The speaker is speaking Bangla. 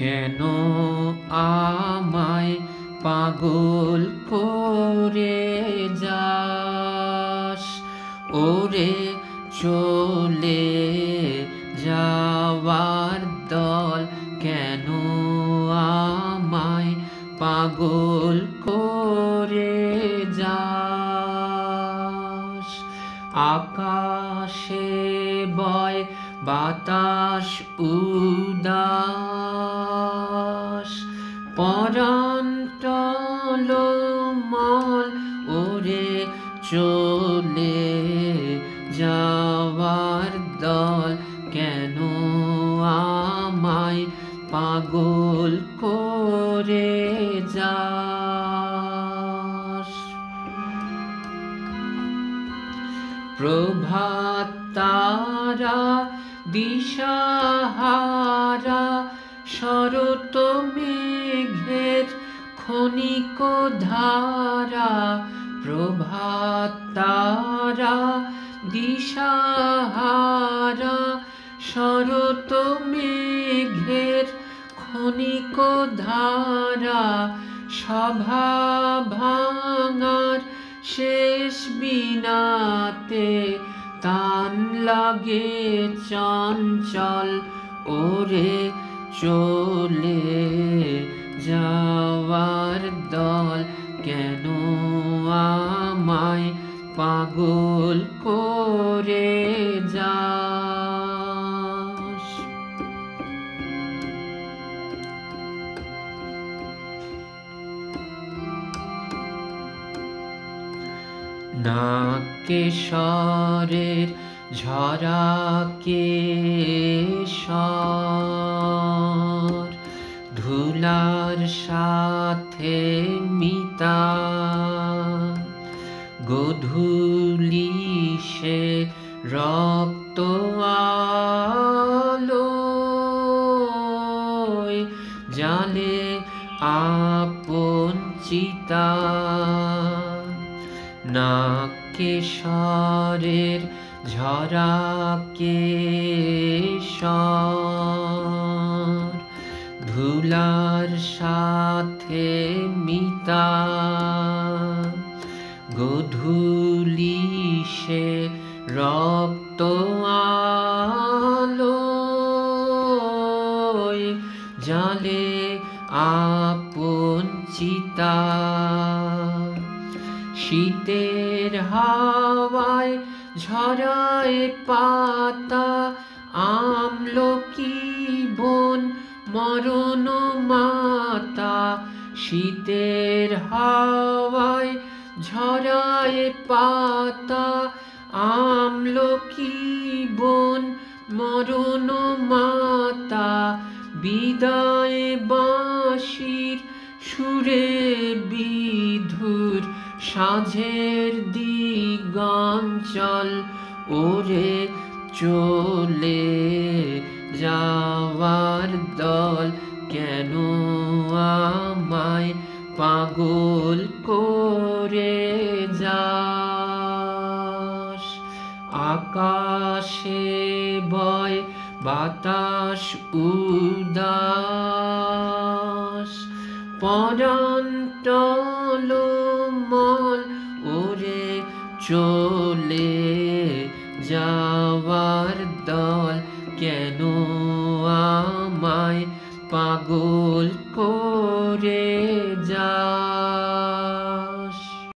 কেন আমায় পাগল করে যাস ওরে চলে যাওয়ার দল কেন আমায় পাগল করে যাস আকাশে বয় বাতাস উদাস পরাণ টলমল ওরে চলে যাওয়ার দল কেন আমায় পাগল করে যাস প্রভাত তারা দিশাহারা শরৎ মেঘের ক্ষণিক ধারা প্রভাত তারা দিশাহারা শরৎ মেঘের ক্ষণিক ধারা সভা ভাঙার শেষ বিনাতে তান লাগে চঞ্চল ওরে চলে যাওয়ার দল কেন আমায় পাগল করে যাস নাকেশ্বরের ঝরা কেশর ধুলার সাথে মিতা গোধূলি সে রক্ত আলোয় জালে আপন চিতা নাকেশ্বরের ঝরা কেশর ধুলার সাথে মিতা গোধূলি সে রক্ত আলোয় জালে আপন চিতা শীতের হাওয়ায় ঝরায় পাতা আমলকি বন মরণ মাতা শীতের হাওয়ায় ঝরায় পাতা আমলকি বন মরণ মাতা বিদায় বাঁশির সুরে বিধুর সাঁঝের দিগঞ্চল ওরে চলে যাওয়ার দল কেন আমায় পাগল করে যাস আকাশে বয় বাতাস উদাস পরাণ টলমল ওরে চলে যাওয়ার দল কেন আমায় পাগল করে